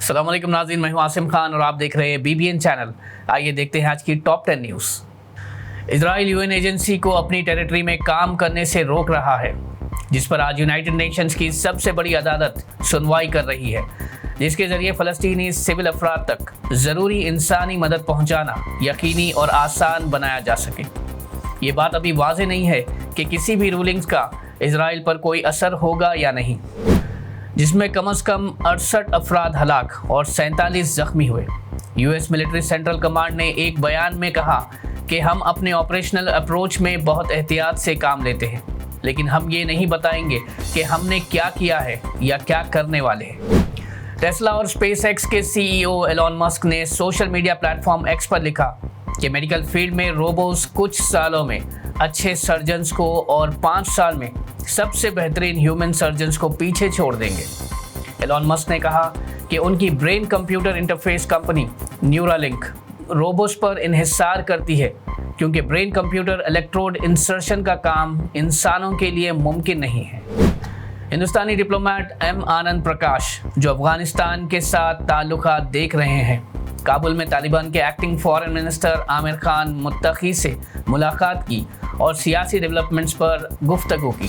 अस्सलाम वालेकुम नाज़रीन, मैं हूं आसिम खान और आप देख रहे हैं BBN चैनल। आइए देखते हैं आज की top 10 news. Israel UN agency को अपनी टेरिटरी में काम करने से रोक रहा है, जिस पर आज यूनाइटेड नेशंस की सबसे बड़ी अदालत सुनवाई कर रही है, जिसके जरिए फ़लस्तीनी सिविल अफराद तक ज़रूरी इंसानी मदद पहुंचाना यकीनी और आसान बनाया जा सके। ये बात अभी वाज़ेह नहीं है कि किसी भी रूलिंग्स का इजराइल पर कोई असर होगा या नहीं, जिसमें कम से कम 68 अफराद हलाक और 47 जख्मी हुए। यूएस मिलिट्री सेंट्रल कमांड ने एक बयान में कहा कि हम अपने ऑपरेशनल अप्रोच में बहुत एहतियात से काम लेते हैं, लेकिन हम ये नहीं बताएंगे कि हमने क्या किया है या क्या करने वाले हैं। टेस्ला और स्पेसएक्स के CEO एलॉन मस्क ने सोशल मीडिया प्लेटफॉर्म एक्स पर लिखा कि मेडिकल फील्ड में रोबोट्स कुछ सालों में अच्छे सर्जन्स को और 5 साल में सबसे बेहतरीन ह्यूमन सर्जन्स को पीछे छोड़ देंगे। एलॉन मस्क ने कहा कि उनकी brain computer interface company Neuralink robots पर इन्हिसार करती है, क्योंकि ब्रेन कंप्यूटर इलेक्ट्रोड इंसर्शन का काम इंसानों के लिए मुमकिन नहीं है। हिंदुस्तानी डिप्लोमेट आनंद प्रकाश, जो अफगानिस्तान के साथ ताल्लुकात देख रहे हैं, काबुल में तालिबान के acting foreign minister Amir Khan Muttaqi से मुलाकात की और सियासी डेवलपमेंट्स पर गुफ्तगू की।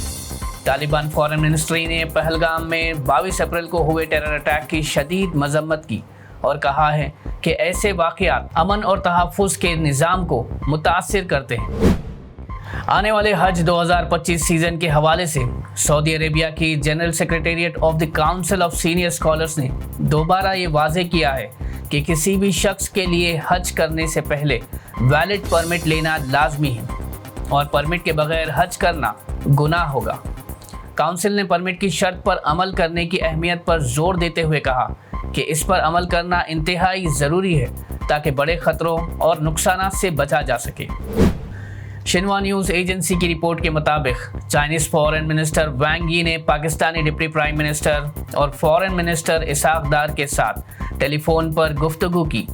तालिबान फॉरेन मिनिस्ट्री ने पहलगाम में 22 अप्रैल को हुए टेरर अटैक की शदीद मजम्मत की और कहा है कि ऐसे वाक़यात अमन और तहफ़्फ़ुज़ के निज़ाम को मुतासिर करते हैं। आने वाले हज 2025 सीज़न के हवाले से सऊदी अरेबिया की general secretariat of the council of senior scholars ने दोबारा ये वाज़ेह किया है कि किसी भी शख्स के लिए हज करने से पहले वैलिड परमिट लेना लाजमी है और परमिट के बगैर हज करना गुनाह होगा। काउंसिल ने परमिट की शर्त पर अमल करने की अहमियत पर जोर देते हुए कहा कि इस पर अमल करना इंतहाई ज़रूरी है ताकि बड़े ख़तरों और नुकसानात से बचा जा सके। शिन्हुआ न्यूज़ एजेंसी की रिपोर्ट के मुताबिक चाइनीज़ फॉरेन मिनिस्टर वांग यी ने पाकिस्तानी डिप्टी प्राइम मिनिस्टर और फॉरेन मिनिस्टर इसहाक डार के साथ टेलीफोन पर गुफ्तगू की।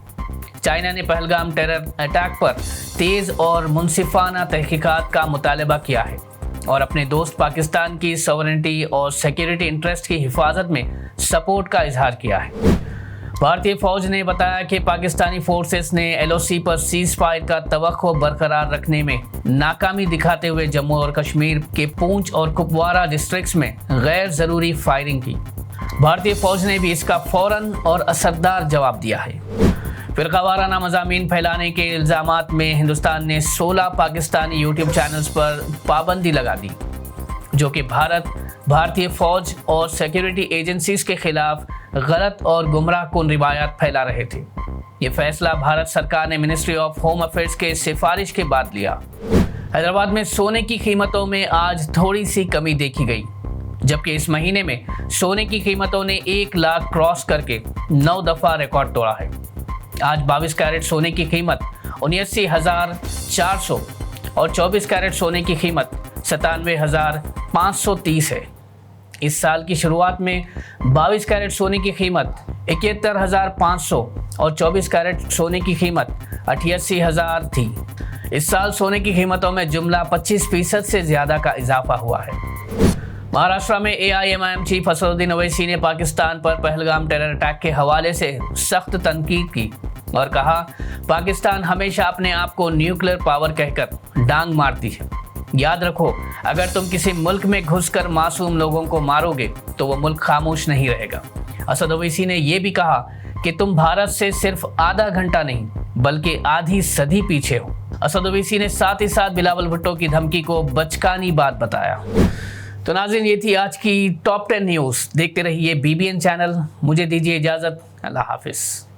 चाइना ने पहलगाम टेरर अटैक पर तेज़ और मुनसिफाना तहकीकात का मुतालबा किया है और अपने दोस्त पाकिस्तान की सॉवरेनिटी और सिक्योरिटी इंटरेस्ट की हिफाजत में सपोर्ट का इजहार किया है। भारतीय फौज ने बताया कि पाकिस्तानी फोर्सेस ने LOC पर सीज़ फायर का तवक्को बरकरार रखने में नाकामी दिखाते हुए जम्मू और कश्मीर के पूंछ और कुपवारा डिस्ट्रिक्ट्स में गैर ज़रूरी फायरिंग की। भारतीय फौज ने भी इसका फ़ौरन और असरदार जवाब दिया है। फ़िरक़ावाराना मज़ामीन फैलाने के इल्ज़ामात में हिंदुस्तान ने 16 पाकिस्तानी यूट्यूब चैनल्स पर पाबंदी लगा दी, जो कि भारतीय फ़ौज और सिक्योरिटी एजेंसीज़ के ख़िलाफ़ गलत और गुमराह कुन रिवायात फैला रहे थे। ये फैसला भारत सरकार ने मिनिस्ट्री ऑफ होम अफेयर्स के सिफारिश के बाद लिया। हैदराबाद में सोने की कीमतों में आज थोड़ी सी कमी देखी गई, जबकि इस महीने में सोने की कीमतों ने 1 लाख क्रॉस करके 9 दफ़ा रिकॉर्ड तोड़ा है। आज 22 कैरेट सोने की कीमत 79,400 और 24 कैरेट सोने की कीमत 97,530 है। इस साल की शुरुआत में 22 कैरेट सोने की कीमत 71,500 और 24 कैरेट सोने की कीमत 88,000 थी। इस साल सोने की कीमतों में जुमला 25% से ज़्यादा का इजाफा हुआ है। महाराष्ट्र में AIMIM चीफ असदुद्दीन ओवैसी ने पाकिस्तान पर पहलगाम टेरर अटैक के हवाले से सख्त तनकीद की और कहा, पाकिस्तान हमेशा अपने आप को न्यूक्लियर पावर कहकर डांग मारती है। याद रखो, अगर तुम किसी मुल्क में घुसकर मासूम लोगों को मारोगे तो वो मुल्क खामोश नहीं रहेगा। असद ओवैसी ने यह भी कहा कि तुम भारत से सिर्फ आधा घंटा नहीं बल्कि आधी सदी पीछे हो। असद ओवैसी ने साथ ही साथ बिलावल भुट्टो की धमकी को बचकानी बात बताया। तो नाज़रीन, ये थी आज की टॉप 10 न्यूज़। देखते रहिए BBN चैनल। मुझे दीजिए इजाज़त। अल्लाह हाफिज़।